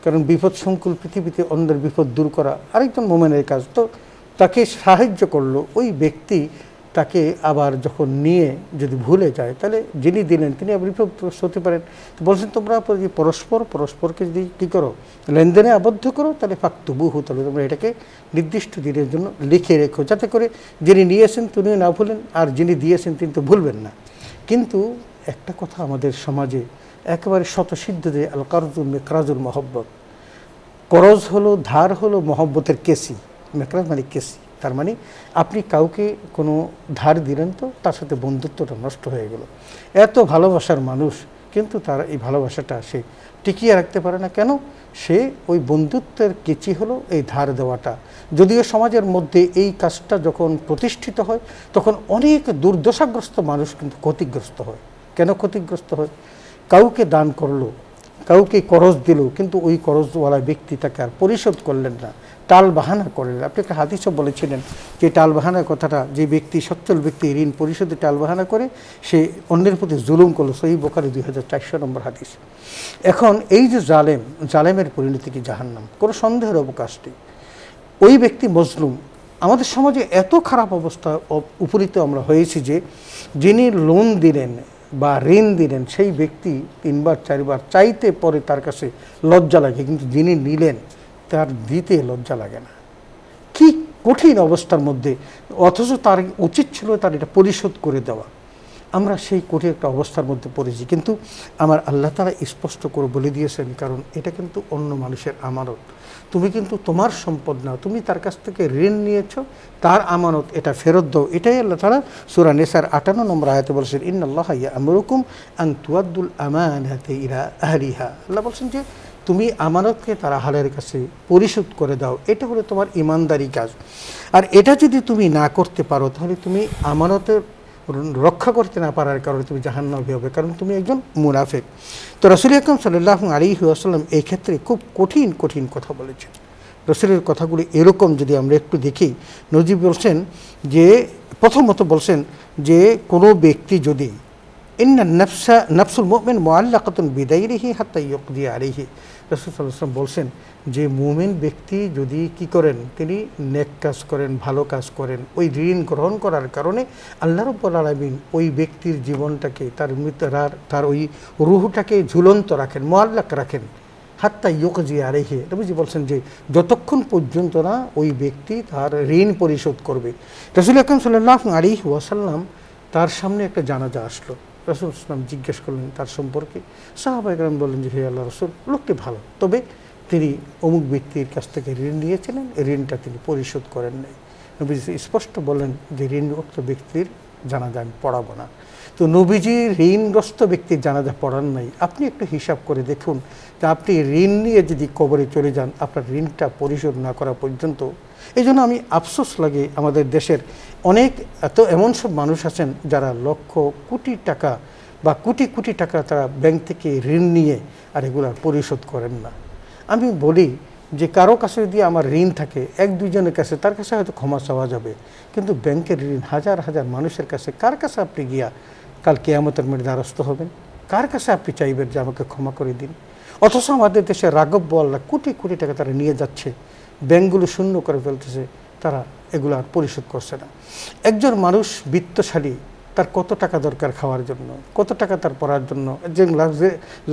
কারণ বিপদ সংকুল পৃথিবীতে অন্যের বিপদ দূর করা আরেকজন মুমিনের কাজ, তো তাকে সাহায্য করলো ওই ব্যক্তি, তাকে আবার যখন নিয়ে যদি ভুলে যায় তাহলে যিনি দিলেন তিনি আবার বিপদগ্রস্ত হতে পারেন। তো বলছেন তোমরা যদি পরস্পরকে যদি কী করো, লেনদেনে আবদ্ধ করো, তাহলে ফাকতুবুহু, তাহলে তোমরা এটাকে নির্দিষ্ট দিনের জন্য লিখে রেখো, যাতে করে যিনি নিয়েছেন তিনিও না ভুলেন আর যিনি দিয়েছেন তিনি তো ভুলবেন না। কিন্তু একটা কথা আমাদের সমাজে একেবারে শতসিদ্ধ যে আল কারজুল মেকরাজুল মহব্বত, করজ হলো, ধার হলো মহব্বতের কেসি, মেকরাজ মানে কেসি, তার মানে আপনি কাউকে কোনো ধার দিলেন তো তার সাথে বন্ধুত্বটা নষ্ট হয়ে গেল। এত ভালোবাসার মানুষ, কিন্তু তার এই ভালোবাসাটা সে টিকিয়ে রাখতে পারে না। কেন? সে ওই বন্ধুত্বের কেচি হলো এই ধার দেওয়াটা। যদিও সমাজের মধ্যে এই কাজটা যখন প্রতিষ্ঠিত হয় তখন অনেক দুর্দশাগ্রস্ত মানুষ কিন্তু ক্ষতিগ্রস্ত হয়। কেন ক্ষতিগ্রস্ত হয়? কাউকে দান করলো, কাউকে করজ দিল, কিন্তু ওই করজওয়ালা ব্যক্তি তাকে আর পরিশোধ করলেন না, টাল বাহানা করলেন। আপনি একটা হাদিসও বলেছিলেন যে টাল বাহানার কথাটা, যে ব্যক্তি সচ্ছল ব্যক্তি ঋণ পরিশোধে টাল বাহানা করে সে অন্যের প্রতি জুলুম করলো, সহিহ বুখারী 2400 নম্বর হাদিস। এখন এই যে জালেমের পরিণতি কি জাহান্নাম, কোনো সন্দেহের অবকাশ নেই। ওই ব্যক্তি মজলুম। আমাদের সমাজে এত খারাপ অবস্থা উপনীত আমরা হয়েছি যে যিনি লোন দিলেন বা ঋণ দিলেন সেই ব্যক্তি 3বার 4বার চাইতে পরে তার কাছে লজ্জা লাগে, কিন্তু যিনি নিলেন তার দিতে লজ্জা লাগে না। কি কঠিন অবস্থার মধ্যে, অথচ তার উচিত ছিল তার এটা পরিশোধ করে দেওয়া। আমরা সেই কঠিন একটা অবস্থার মধ্যে পড়েছি, কিন্তু আমার আল্লাহ তাআলা স্পষ্ট করে বলে দিয়েছেন, কারণ এটা কিন্তু অন্য মানুষের আমানত। তুমি কিন্তু তোমার সম্পদ না, তুমি তার কাছ থেকে ঋণ নিয়েছো, তার আমানত, এটা ফেরত দাও। এটাই আল্লাহ তাআলা সূরা নিসার 58 নম্বর আয়াতে বলেছেন, ইন্নাল্লাহা ইয়া'মুরুকুম আন তুআদ্দুল আমানাতি ইলা আহলিহা। আল্লাহ বলছেন যে তুমি আমানতকে তার আহলের কাছে পরিশোধ করে দাও, এটা হলো তোমার ইমানদারি কাজ। আর এটা যদি তুমি না করতে পারো তাহলে তুমি আমানতের রক্ষা করতে না পারার কারণে তুমি জাহান্নামী হবে, কারণ তুমি একজন মুনাফিক। তো রাসূল আকরাম সাল্লাল্লাহু আলাইহি ওয়াসাল্লাম এই ক্ষেত্রে খুব কঠিন কথা বলেছেন। রাসূলের কথাগুলি এরকম যদি আমরা একটু দেখি, নবী বলছেন যে, প্রথমত বলছেন যে কোনো ব্যক্তি যদি ইন্না নাফসুল মুমিন মুআল্লাকাতুন বিদাইরিহি হাত্তা ইউকদি আলাইহি, রাসূল সাল্লাল্লাহু আলাইহি ওয়াসাল্লাম বলছেন যে মুমিন ব্যক্তি যদি কি করেন, তিনি নেক কাজ করেন, ভালো কাজ করেন, ওই ঋণ গ্রহণ করার কারণে আল্লাহ রাব্বুল আলামিন ওই ব্যক্তির জীবনটাকে, তার ওই রূহটাকে ঝুলন্ত রাখেন, মুআল্লাক রাখেন, হাত্তা ইউকজি আলাইহি। নবীজি বলছেন যে যতক্ষণ পর্যন্ত না ওই ব্যক্তি তার ঋণ পরিশোধ করবে। রাসূল আকরাম সাল্লাল্লাহু আলাইহি ওয়াসাল্লাম তার সামনে একটা জানাজা আসলো, রাসূল সাল্লাল্লাহু জিজ্ঞেস করলেন তার সম্পর্কে। সাহাবায়ে কেরাম বললেন যে হে আল্লাহর রাসূল, লোকটি ভালো, তবে তিনি অমুক ব্যক্তির কাছ থেকে ঋণ নিয়েছিলেন, ঋণটা তিনি পরিশোধ করেন নাই। নবীজি স্পষ্ট বলেন যে ঋণগ্রস্ত ব্যক্তির জানাজা আমি পড়াবো না। তো নবীজি ঋণগ্রস্ত ব্যক্তির জানাজা পড়ান নাই। আপনি একটু হিসাব করে দেখুন যে আপনি ঋণ নিয়ে যদি কবরে চলে যান আপনার ঋণটা পরিশোধ না করা পর্যন্ত। এই জন্য আমি আফসোস লাগে, আমাদের দেশের অনেক এমন সব মানুষ আছেন যারা লক্ষ কোটি টাকা বা কোটি টাকা তারা ব্যাংক থেকে ঋণ নিয়ে আর এগুলো পরিশোধ করেন না। আমি বলি যে কারো কাছে যদি আমার ঋণ থাকে, 1-2 জনের কাছে, তার কাছে হয়তো ক্ষমা চাওয়া যাবে, কিন্তু ব্যাংকের ঋণ হাজার মানুষের কাছে, কার কাছে আপনি গিয়া কাল কিয়ামতের মাঠে দ্বারস্থ হবেন? কার কাছে আপনি চাইবেন যে আমাকে ক্ষমা করে দিন? অথচ আমাদের দেশে রাঘব আল্লাহ কোটি টাকা তারা নিয়ে যাচ্ছে, ব্যাংকগুলো শূন্য করে ফেলতেছে, তারা এগুলো আর পরিশোধ করছে না। একজন মানুষ বিত্তশালী, তার কত টাকা দরকার খাওয়ার জন্য, কত টাকা তার পড়ার জন্য, যে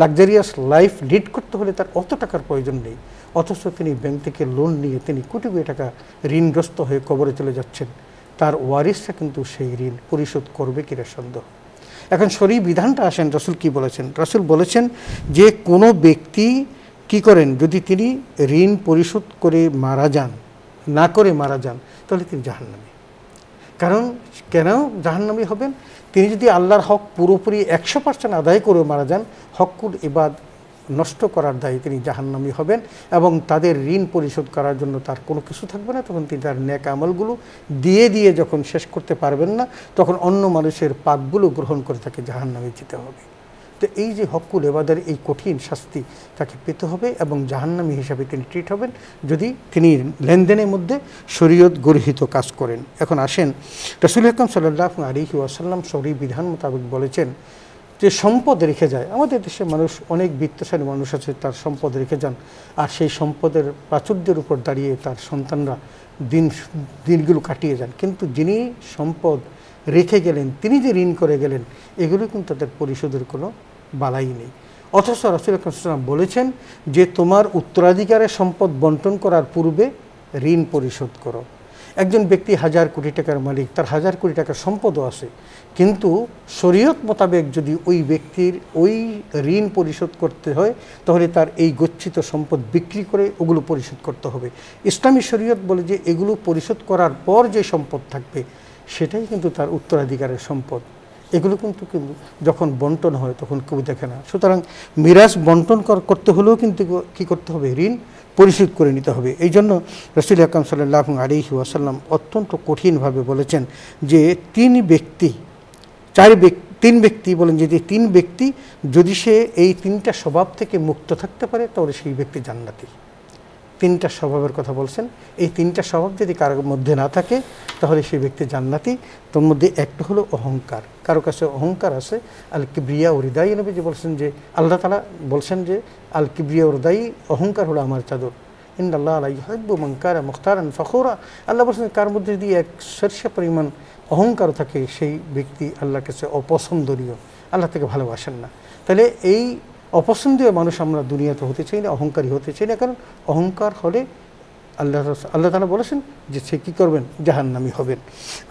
লাক্সারিয়াস লাইফ লিড করতে হলে তার অত টাকার প্রয়োজন নেই, অথচ তিনি ব্যাংক থেকে লোন নিয়ে তিনি কোটি টাকা ঋণগ্রস্ত হয়ে কবরে চলে যাচ্ছেন। তার ওয়ারিসরা কিন্তু সেই ঋণ পরিশোধ করবে কিনা সন্দেহ। এখন শরীয়ত বিধানটা আসেন, রাসূল কি বলেছেন? রাসূল বলেছেন যে কোনো ব্যক্তি কি করেন, যদি তিনি ঋণ পরিশোধ করে মারা যান, না করে মারা যান, তাহলে তিনি জাহান্নামী। কারণ কেন জাহান্নামী হবেন? তিনি যদি আল্লাহর হক পুরোপুরি 100% আদায় করে মারা যান, হকুল ইবাদ নষ্ট করার দায়ে তিনি জাহান্নামী হবেন এবং তাদের ঋণ পরিশোধ করার জন্য তার কোনো কিছু থাকবে না। তখন তিনি তার নেক আমলগুলো দিয়ে যখন শেষ করতে পারবেন না, তখন অন্য মানুষের পাপগুলো গ্রহণ করে তাকে জাহান্নামে যেতে হবে। তো এই যে হকুল এবাদের এই কঠিন শাস্তি তাকে পেতে হবে এবং জাহান্নামী হিসাবে তিনি ট্রিট হবেন যদি তিনি লেনদেনের মধ্যে শরীয়ত গর্হিত কাজ করেন। এখন আসেন, রাসূল আকরাম সাল্লাল্লাহু আলাইহি ওয়াসাল্লাম শরঈ বিধান মোতাবেক বলেছেন যে সম্পদ রেখে যায়। আমাদের দেশে মানুষ অনেক বিত্তশালী মানুষ আছে, তার সম্পদ রেখে যান, আর সেই সম্পদের প্রাচুর্যের উপর দাঁড়িয়ে তার সন্তানরা দিনগুলো কাটিয়ে যান। কিন্তু যিনি সম্পদ রেখে গেলেন, তিনি যে ঋণ করে গেলেন, এগুলো কিন্তু তাদের পরিশোধের কোনো বালাই নেই। অথচ রাসূল আকরাম সাল্লাল্লাহু আলাইহি ওয়াসাল্লাম বলেছেন যে তোমার উত্তরাধিকারের সম্পদ বন্টন করার পূর্বে ঋণ পরিশোধ করো। একজন ব্যক্তি 1000 কোটি টাকার মালিক, তার 1000 কোটি টাকার সম্পদও আছে, কিন্তু শরীয়ত মোতাবেক যদি ওই ব্যক্তির ওই ঋণ পরিশোধ করতে হয় তাহলে তার এই গচ্ছিত সম্পদ বিক্রি করে ওগুলো পরিশোধ করতে হবে। ইসলামী শরীয়ত বলে যে এগুলো পরিশোধ করার পর যে সম্পদ থাকবে সেটাই কিন্তু তার উত্তরাধিকারের সম্পদ। এগুলো কিন্তু যখন বন্টন হয় তখন কেউ দেখে না। সুতরাং মিরাজ বন্টন করতে হলেও কিন্তু কী করতে হবে? ঋণ পরিশোধ করে নিতে হবে। এই জন্য রাসূল আকরাম সাল্লাল্লাহু আলাইহি ওয়াসাল্লাম অত্যন্ত কঠিনভাবে বলেছেন যে তিন ব্যক্তি বলেন যে 3 ব্যক্তি যদি সে এই 3টা স্বভাব থেকে মুক্ত থাকতে পারে তাহলে সেই ব্যক্তি জান্নাতি। 3টা স্বভাবের কথা বলছেন, এই 3টা স্বভাব যদি কারোর মধ্যে না থাকে তাহলে সেই ব্যক্তি জান্নাতি। তোর মধ্যে একটা হলো অহংকার। কারো কাছে অহংকার আছে, আল কিবরিয়া ও হৃদাই, নবীজি বলছেন যে আল্লাহ তাআলা বলছেন যে আল কিবরিয়া ও হৃদাই, অহংকার হলো আমার চাদর। ইন্নাল্লাহ লা ইউহিব্বু মান কানা মুখতারান ফখুরা, আল্লাহ বলছেন কার মধ্যে যদি এক সরষে পরিমাণ অহংকার থাকে সেই ব্যক্তি আল্লাহর কাছে অপছন্দনীয়, আল্লাহ থেকে ভালোবাসেন না। তাহলে এই অপছন্দীয় মানুষ আমরা দুনিয়াতে হতে চাই না, অহংকারী হতে চাই না। কারণ অহংকার হলে আল্লাহ তাআলা বলেছেন যে সে কী করবেন? জাহান্নামী হবেন।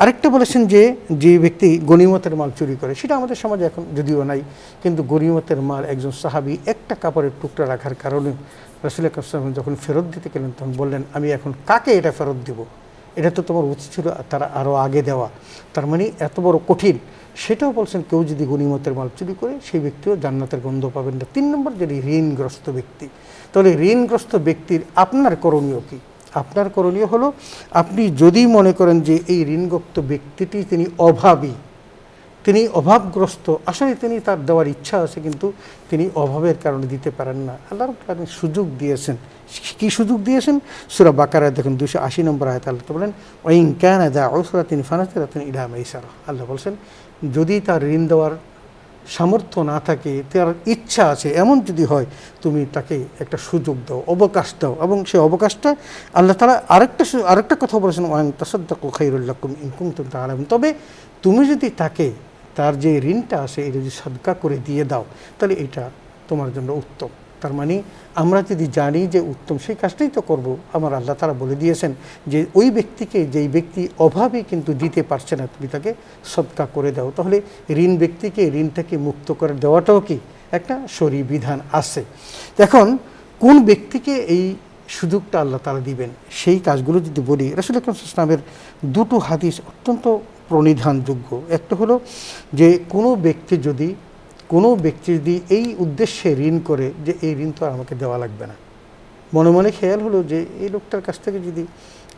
আরেকটা বলেছেন যে ব্যক্তি গনিমতের মাল চুরি করে, সেটা আমাদের সমাজে এখন যদিও নাই, কিন্তু গনিমতের মাল একজন সাহাবী একটা কাপড়ের টুকরা রাখার কারণে রাসূল আকরাম সাল্লাল্লাহু আলাইহি ওয়াসাল্লাম যখন ফেরত দিতে গেলেন তখন বললেন আমি এখন কাকে এটা ফেরত দেব? এটা তো তোমার উচিত ছিল তারা আরও আগে দেওয়া। তার মানে এত বড় কঠিন। সেটাও বলছেন কেউ যদি গনিমতের মাল চুরি করে সেই ব্যক্তিও জান্নাতের গন্ধ পাবেন না। 3 নম্বর, যদি ঋণগ্রস্ত ব্যক্তি, তাহলে ঋণগ্রস্ত ব্যক্তির আপনার করণীয় কী? আপনার করণীয় হলো, আপনি যদি মনে করেন যে এই ঋণগ্রস্ত ব্যক্তিটি তিনি অভাবী, তিনি অভাবগ্রস্ত, আসলে তিনি তার দেওয়ার ইচ্ছা আছে কিন্তু তিনি অভাবের কারণে দিতে পারেন না, আল্লাহ রাব্বুল সুযোগ দিয়েছেন। কী সুযোগ দিয়েছেন? সূরা বাকারা দেখুন 280 নম্বর আয়াত আল্লাহ বলেন ওয়াইন কানা যা উসরাতিন ফানাতিরাতুন ইলা মাইসারা। আল্লাহ বলছেন যদি তার ঋণ দেওয়ার সামর্থ্য না থাকে, তার ইচ্ছা আছে, এমন যদি হয় তুমি তাকে একটা সুযোগ দাও, অবকাশ দাও, এবং সেই অবকাশটা আল্লাহ তাআলা আরেকটা কথা বলেছেন ওয়ান তাসাদ্দাকু খায়রুল লাকুম ইন কুনতুম তা'লামুন। তবে তুমি যদি তাকে তার যে ঋণটা আছে এটা যদি সাদকা করে দিয়ে দাও তাহলে এটা তোমার জন্য উত্তম। তার মানে আমরা যদি জানি যে উত্তম সেই কাজটাই তো করব। আমার আল্লাহ তাআলা বলে দিয়েছেন যে ওই ব্যক্তিকে, যেই ব্যক্তি অভাবে কিন্তু দিতে পারছে না, তুমি তাকে সদকা করে দাও। তাহলে ঋণ ব্যক্তিকে ঋণ থেকে মুক্ত করে দেওয়াটাও কি একটা শরঈ বিধান আছে। এখন কোন ব্যক্তিকে এই সুযোগটা আল্লাহ তাআলা দিবেন সেই কাজগুলো যদি বলি, রাসূল আকরাম সাল্লাল্লাহু আলাইহি ওয়াসাল্লামের 2টো হাদিস অত্যন্ত প্রণিধানযোগ্য। একটা হলো যে কোনো ব্যক্তি যদি এই উদ্দেশ্যে ঋণ করে যে এই ঋণ তো আর আমাকে দেওয়া লাগবে না, মনে মনে খেয়াল হলো যে এই লোকটার কাছ থেকে যদি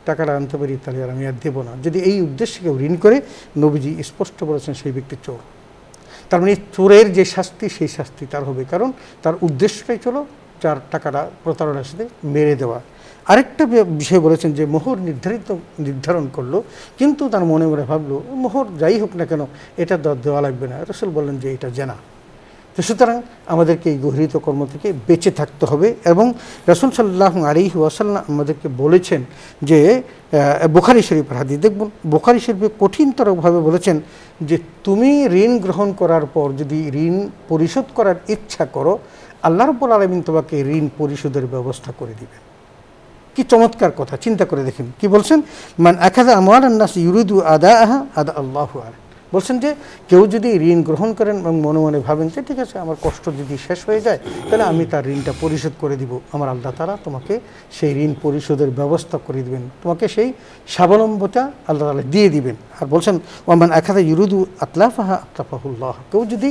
টাকাটা আনতে পারি তাহলে আর আমি আর দেবো না, যদি এই উদ্দেশ্যে কেউ ঋণ করে, নবীজি স্পষ্ট বলেছেন সেই ব্যক্তি চোর। তার মানে চোরের যে শাস্তি সেই শাস্তি তার হবে, কারণ তার উদ্দেশ্যটাই চলো যার টাকাটা প্রতারণার সাথে মেরে দেওয়া। আরেকটা বিষয় বলেছেন যে মোহর নির্ধারণ করলো কিন্তু তার মনে মনে ভাবলো মোহর যাই হোক না কেন এটা দেওয়া লাগবে না, রাসূল বললেন যে এটা জেনা। তো সুতরাং আমাদেরকে এই গর্হিত কর্ম থেকে বেঁচে থাকতে হবে। এবং রাসূল সাল্লাল্লাহু আলাইহি ওয়াসাল্লাম আমাদেরকে বলেছেন যে বুখারী শরীফের হাদিস দেখুন, বুখারী শরীফে কঠিনতরভাবে বলেছেন যে তুমি ঋণ গ্রহণ করার পর যদি ঋণ পরিশোধ করার ইচ্ছা করো, আল্লাহ রাব্বুল আলামিন তোমাকে ঋণ পরিশোধের ব্যবস্থা করে দিবেন। কি চমৎকার কথা, চিন্তা করে দেখেন কি বলছেন, মান আখাযা আমওয়ালান নাস ইউরিদু আদাআহা আদা আল্লাহু আলাইহি। বলছেন যে কেউ যদি ঋণ গ্রহণ করেন এবং মনে মনে ভাবেন যে ঠিক আছে আমার কষ্ট যদি শেষ হয়ে যায় তাহলে আমি তার ঋণটা পরিশোধ করে দিব, আমার আল্লাহ তাআলা তোমাকে সেই ঋণ পরিশোধের ব্যবস্থা করে দিবেন, তোমাকে সেই স্বাবলম্বতা আল্লাহ তাআলা দিয়ে দিবেন। আর বলছেন ওয়ামান আখাযা ইউরিদু আতলাফাহা আতলাফাহুল্লাহ, কেউ যদি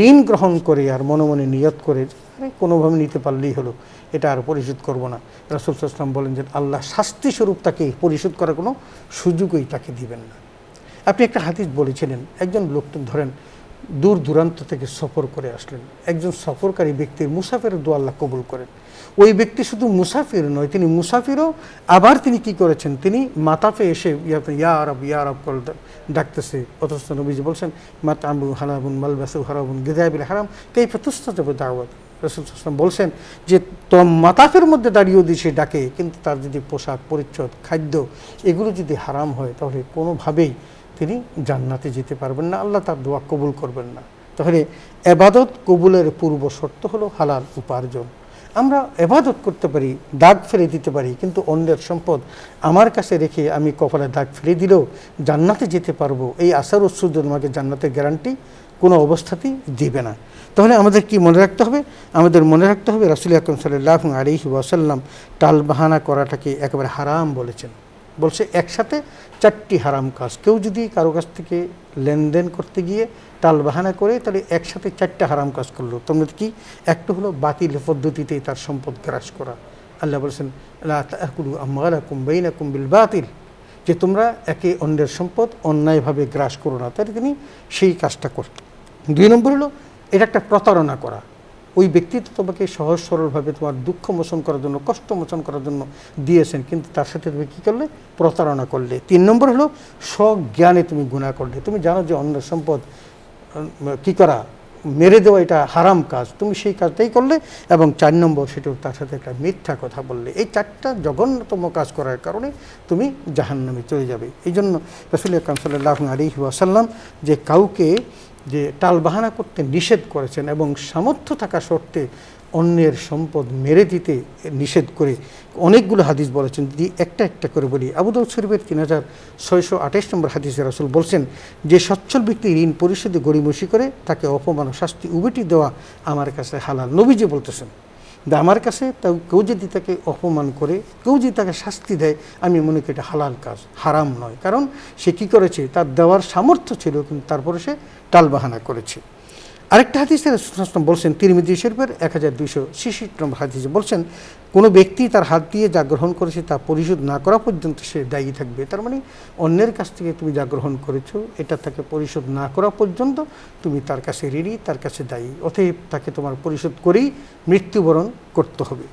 ঋণ গ্রহণ করে আর মনে মনে নিয়ত করে পারে কোনোভাবে নিতে পারলেই হলো, এটা আর পরিশোধ করব না। রাসূল সাল্লাল্লাহু আলাইহি ওয়াসাল্লাম বলেন যে আল্লাহ শাস্তি স্বরূপ তাকে পরিশোধ করার কোনো সুযোগই তাকে দিবেন না। আপনি একটা হাদিস বলেছিলেন, একজন লোক ধরেন দূর দূরান্ত থেকে সফর করে আসলেন, একজন সফরকারী ব্যক্তির মুসাফিরের দোয়া আল্লাহ কবুল করেন। ওই ব্যক্তি শুধু মুসাফির নয়, তিনি মুসাফিরও, আবার তিনি কি করেছেন, তিনি মাতাফে এসে ইয়া আরব করে ডাকতেছে। অথচ নবীজি বলছেন মাতআমু হারামুন মালবাসু হারামুন গিযাবিল হারাম কাইফা তুস্তাজাবু দাওয়াত। রাসূল সাল্লাল্লাহু আলাইহি ওয়াসাল্লাম বলছেন যে তো মাতাফের মধ্যে দাঁড়িয়েও দিয়ে সে ডাকে, কিন্তু তার যদি পোশাক পরিচ্ছদ খাদ্য এগুলো যদি হারাম হয় তাহলে কোনোভাবেই তিনি জান্নাতে যেতে পারবেন না, আল্লাহ তার দোয়া কবুল করবেন না। তাহলে এবাদত কবুলের পূর্ব শর্ত হলো হালাল উপার্জন। আমরা এবাদত করতে পারি, দাগ ফেলে দিতে পারি, কিন্তু অন্যের সম্পদ আমার কাছে রেখে আমি কপালে দাগ ফেলে দিলেও জান্নাতে যেতে পারবো, এই আশার উৎসুদ আমাকে জান্নাতের গ্যারান্টি কোনো অবস্থাতেই দিবে না। তাহলে আমাদের কি মনে রাখতে হবে? আমাদের মনে রাখতে হবে রাসূল আকরাম সাল্লাল্লাহু আলাইহি ওয়াসাল্লাম টালবাহানা করাটাকে একেবারে হারাম বলেছেন। বলছে একসাথে 4টি হারাম কাজ, কেউ যদি কারো কাছ থেকে লেনদেন করতে গিয়ে টালবাহানা করে তাহলে একসাথে 4টা হারাম কাজ করলো। তোমরা কি? একটা হলো বাতিল পদ্ধতিতে তার সম্পদ গ্রাস করা। আল্লাহ বলছেন লা তাকুলু আমওয়ালাকুম বাইনাকুম বিল বাতিল, যে তোমরা একে অন্যের সম্পদ অন্যায়ভাবে গ্রাস করো না, তাহলে তিনি সেই কাজটা করতেন। 2 নম্বর হলো এটা একটা প্রতারণা করা। ওই ব্যক্তি তো তোমাকে সহজ সরলভাবে তোমার দুঃখ মোচন করার জন্য, কষ্ট মোচন করার জন্য দিয়েছেন, কিন্তু তার সাথে তুমি কী করলে? প্রতারণা করলে। 3 নম্বর হলো স্বজ্ঞানে তুমি গুনাহ করলে। তুমি জানো যে অন্যের সম্পদ কী করা, মেরে দেওয়া এটা হারাম কাজ, তুমি সেই কাজটাই করলে। এবং 4 নম্বর সেটা তার সাথে একটা মিথ্যা কথা বললে। এই 4টা জঘন্যতম কাজ করার কারণে তুমি জাহান্নামে চলে যাবে। এই জন্য রাসূল আকরাম সাল্লাল্লাহু আলাইহি ওয়াসাল্লাম যে কাউকে যে টালবাহানা করতে নিষেধ করেছেন এবং সামর্থ্য থাকা সত্ত্বে অন্যের সম্পদ মেরে দিতে নিষেধ করে অনেকগুলো হাদিস বলেছেন। যদি একটা একটা করে বলি, আবু দাউদ শরীফের 3628 নম্বর হাদিসে রাসূল বলছেন যে সচ্ছল ব্যক্তি ঋণ পরিশোধে গড়িমসি করে তাকে অপমান ও শাস্তি উভয়টি দেওয়া আমার কাছে হালাল। নবীজি বলতেছেন যে আমার কাছে কেউ যদি তাকে অপমান করে, কেউ যদি তাকে শাস্তি দেয়, আমি মনে করি এটা হালাল কাজ, হারাম নয়। কারণ সে কী করেছে? তার দেওয়ার সামর্থ্য ছিল, কিন্তু তারপরে সে টালবাহানা করেছে। আরেকটা হাদিসে রাসূল বলছেন, তিরমিজি শরীফের 1266 নম্বর হাদিসে বলছেন কোনো ব্যক্তি তার হাত দিয়ে যা গ্রহণ করেছে তা পরিশোধ না করা পর্যন্ত সে দায়ী থাকবে। তার মানে অন্যের কাছ থেকে তুমি যা গ্রহণ করেছো এটা তাকে পরিশোধ না করা পর্যন্ত তুমি তার কাছে ঋণী, তার কাছে দায়ী। অতএব তাকে তোমার পরিশোধ করেই মৃত্যুবরণ করতে হবে।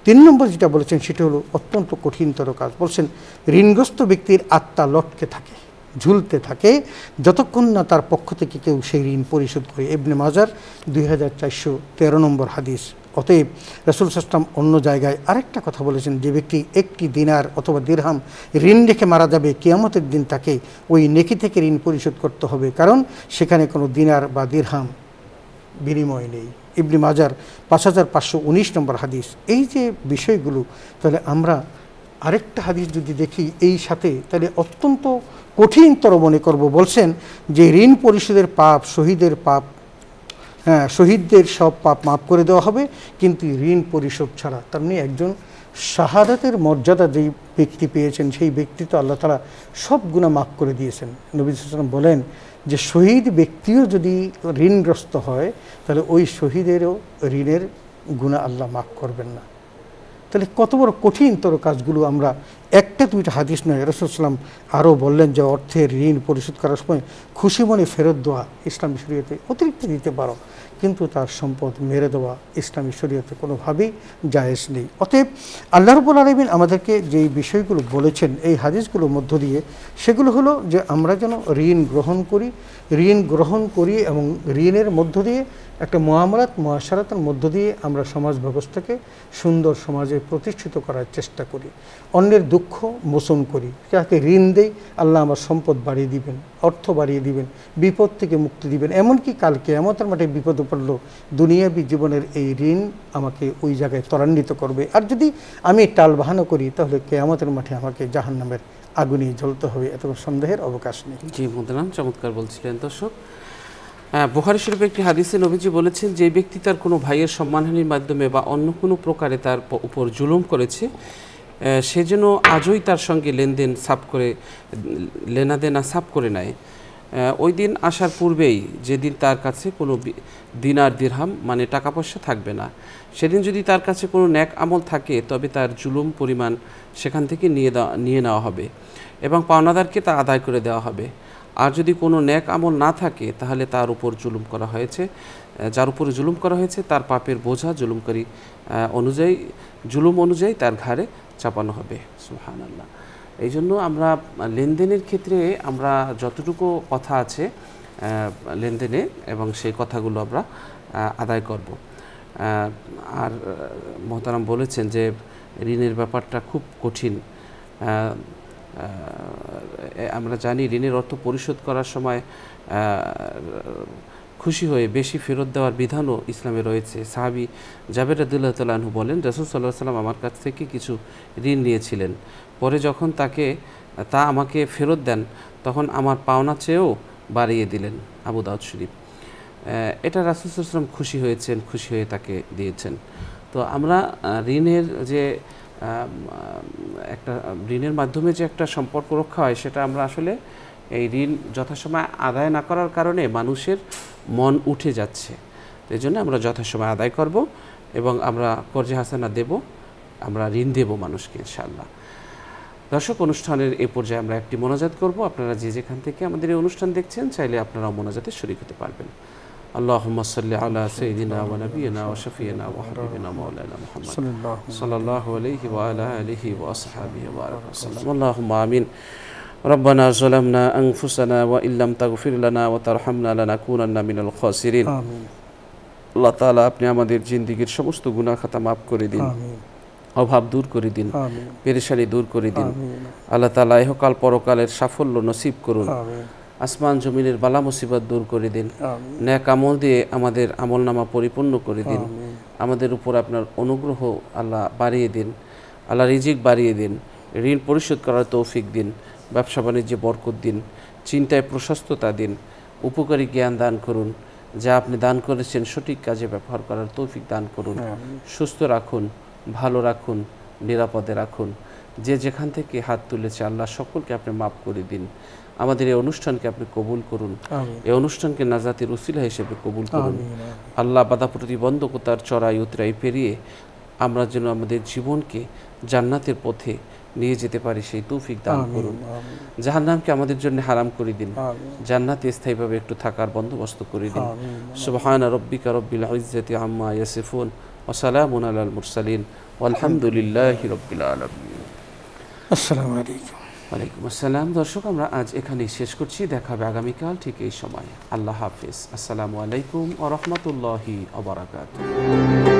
3 নম্বর যেটা বলেছেন সেটা হলো অত্যন্ত কঠিনতর কাজ। বলছেন ঋণগ্রস্ত ব্যক্তির আত্মা লটকে থাকে, ঝুলতে থাকে, যতক্ষণ না তার পক্ষ থেকে কেউ সেই ঋণ পরিশোধ করে। ইবনে মাজার 2413 নম্বর হাদিস। অতএব রাসূল সাল্লাল্লাহু আলাইহি ওয়াসাল্লাম অন্য জায়গায় আরেকটা কথা বলেছেন, যে ব্যক্তি একটি দিনার অথবা দিরহাম ঋণ রেখে মারা যাবে, কিয়ামতের দিন তাকে ওই নেকি থেকে ঋণ পরিশোধ করতে হবে, কারণ সেখানে কোনো দিনার বা দিরহাম বিনিময় নেই। ইবনে মাজার 5519 নম্বর হাদিস। এই যে বিষয়গুলো, তাহলে আমরা আরেকটা হাদিস যদি দেখি এই সাথে, তাহলে অত্যন্ত কঠিনতর মনে করব। বলছেন যে ঋণ পরিশোধের পাপ, শহীদের পাপ, হ্যাঁ শহীদদের সব পাপ মাফ করে দেওয়া হবে, কিন্তু ঋণ পরিশোধ ছাড়া। তার মানে একজন শাহাদাতের মর্যাদা যেই ব্যক্তি পেয়েছেন সেই ব্যক্তি তো আল্লাহ তাআলা সব গুনাহ মাফ করে দিয়েছেন। নবী সাল্লাল্লাহু আলাইহি ওয়াসাল্লাম বলেন যে শহীদ ব্যক্তিও যদি ঋণগ্রস্ত হয় তাহলে ওই শহীদেরও ঋণের গুনাহ আল্লাহ মাফ করবেন না। তাহলে কত বড় কঠিনতর কাজগুলো আমরা একটা দুইটা হাদিস নয়, রাসূল সাল্লাল্লাহু আলাইহি ওয়াসাল্লাম আরও বললেন যে অর্থের ঋণ পরিশোধ করার সময় খুশি মনে ফেরত দেওয়া ইসলামী শরীয়তে অতিরিক্ত দিতে পারো, কিন্তু তার সম্পদ মেরে দেওয়া ইসলামী শরীয়তে কোনোভাবেই জায়েজ নেই। অতএব আল্লাহ রাব্বুল আলামিন আমাদেরকে যেই বিষয়গুলো বলেছেন এই হাদিসগুলোর মধ্য দিয়ে, সেগুলো হলো যে আমরা যেন ঋণ গ্রহণ করি এবং ঋণের মধ্য দিয়ে একটা মুআশারাতের মধ্য দিয়ে আমরা সমাজ ব্যবস্থাকে সুন্দর সমাজে প্রতিষ্ঠিত করার চেষ্টা করি, অন্যের দুঃখ মোচন করি, যাকে ঋণ দেই আল্লাহ আমার সম্পদ বাড়িয়ে দিবেন, অর্থ বাড়িয়ে দিবেন, বিপদ থেকে মুক্তি দিবেন। এমনকি কাল কিয়ামতের মাঠে বিপদে পড়লো দুনিয়াবী জীবনের এই ঋণ আমাকে ওই জায়গায় ত্বরান্বিত করবে। আর যদি আমি টালবাহানা করি তাহলে কিয়ামতের মাঠে আমাকে জাহান্নামের আগুনে জ্বলতে হবে, এত সন্দেহের অবকাশ নেই। জি মোহতারাম, চমৎকার বলছিলেন দর্শক। বুখারী শরীফে একটি হাদিসে নবীজি বলেছেন, যে ব্যক্তি তার কোনো ভাইয়ের সম্মানহানির মাধ্যমে বা অন্য কোনো প্রকারে তার উপর জুলুম করেছে, সে যেন আজই তার সঙ্গে লেনাদেনা সাফ করে নেয়। ওই দিন আসার পূর্বেই, যেদিন তার কাছে কোনো দিনার দিরহাম মানে টাকা পয়সা থাকবে না, সেদিন যদি তার কাছে কোনো ন্যাক আমল থাকে তবে তার জুলুম পরিমাণ সেখান থেকে নিয়ে নেওয়া হবে এবং পাওনাদারকে তা আদায় করে দেওয়া হবে। আর যদি কোনো ন্যাক আমল না থাকে তাহলে তার উপর জুলুম করা হয়েছে, যার উপরে জুলুম করা হয়েছে তার পাপের বোঝা জুলুমকারী জুলুম অনুযায়ী তার ঘাড়ে চাপানো হবে। সুবহানাল্লাহ। এই জন্য আমরা লেনদেনের ক্ষেত্রে আমরা যতটুকু কথা আছে লেনদেনে এবং সেই কথাগুলো আমরা আদায় করব। আর মোহতারাম বলেছেন যে ঋণের ব্যাপারটা খুব কঠিন। আমরা জানি ঋণের অর্থ পরিশোধ করার সময় খুশি হয়ে বেশি ফেরত দেওয়ার বিধানও ইসলামে রয়েছে। সাহাবী জাবের রাদিয়াল্লাহু তাআলা আনহু বলেন, রাসূল সাল্লাল্লাহু আলাইহি ওয়াসাল্লাম আমার কাছ থেকে কিছু ঋণ নিয়েছিলেন, পরে যখন তা আমাকে ফেরত দেন তখন আমার পাওনা চেয়েও বাড়িয়ে দিলেন। আবু দাউদ শরীফ। এটা রাসূল সাল্লাল্লাহু আলাইহি ওয়াসাল্লাম খুশি হয়েছেন, খুশি হয়ে তাকে দিয়েছেন। তো আমরা ঋণের যে একটা ঋণের মাধ্যমে যে একটা সম্পর্ক রক্ষা হয় সেটা আমরা আসলে এই ঋণ যথাসময়ে আদায় না করার কারণে মানুষের মন উঠে যাচ্ছে। এই জন্য আমরা যথাসময়ে আদায় করব এবং আমরা কর্জে হাসানা দেব, আমরা ঋণ দেব মানুষকে ইনশাআল্লাহ। দর্শক, অনুষ্ঠানের এই পর্যায়ে আমরা একটি মোনাজাত করব। আপনারা যে যেখান থেকে আমাদের এই অনুষ্ঠান দেখছেন চাইলে আপনারা মোনাজাতে শরীক হতে পারবেন। আল্লাহুম্মা সাল্লি আলা সাইয়্যিদিনা ওয়া নাবিয়িনা ওয়া শাফিয়িনা ওয়া হাবিবিনা মাওলানা মুহাম্মদ সাল্লাল্লাহু আলাইহি ওয়া আলা আলিহি ওয়া আসহাবিহি ওয়া বারাকা ওয়াসাল্লাম। আল্লাহুম্মা আমিন। ربنا ظلمنا أنفسنا وإن لم تغفر لنا وترحمنا لنكونن من الخاسرين। আল্লাহ তাআলা আপনি আমাদের জিন্দেগীর সমস্ত গুনাহ খাতা মাফ করে দিন, অভাব দূর করে দিন, পেরেশানি দূর করে দিন। আল্লাহ তাআলা ইহকাল পরকালের সাফল্য নসিব করুন। আসমান জমিনের বালা মুসিবত দূর করে দিন। নেক আমল দিয়ে আমাদের আমলনামা পরিপূর্ণ করে দিন। আমাদের উপর আপনার অনুগ্রহ আল্লাহ বাড়িয়ে দিন। আল্লাহ রিজিক বাড়িয়ে দিন। ঋণ পরিশোধ করার তৌফিক দিন। ব্যবসা বাণিজ্যে বরকত দিন। চিন্তায় প্রশস্ততা দিন। উপকারী জ্ঞান দান করুন। যা আপনি দান করেছেন সঠিক কাজে ব্যবহার করার তৌফিক দান করুন। সুস্থ রাখুন, ভালো রাখুন, নিরাপদে রাখুন। যে যেখান থেকে হাত তুলেছে আল্লাহ সকলকে আপনি মাফ করে দিন। আমাদের এই অনুষ্ঠানকে আপনি কবুল করুন। এই অনুষ্ঠানকে নাজাতের উসিলা হিসেবে কবুল করুন। আল্লাহ বাধা প্রতিবন্ধকতার চড়াই উতরাই পেরিয়ে আমরা যেন আমাদের জীবনকে জান্নাতের পথে নিয়ে যেতে পারি সেই তৌফিক দান করুন। জাহান্নামকে আমাদের জন্য হারাম করে দিন। জান্নাতে স্থায়ীভাবে একটু থাকার বন্দোবস্ত করে দিন। সুবহানা রাব্বিকা রাব্বিল ইজ্জাতি আম্মা ইয়াসিফুন ওয়া সালামুন আলাল মুরসালিন ওয়ালহামদুলিল্লাহি রাব্বিল আলামিন। আসসালামু আলাইকুম। ওয়ালাইকুম আসসালাম। দর্শক, আমরা আজ এখানেই শেষ করছি। দেখা হবে আগামীকাল ঠিক এই সময়। আল্লাহ হাফিজ। আসসালামু আলাইকুম ওয়া রাহমাতুল্লাহি ওয়া বারাকাতুহু।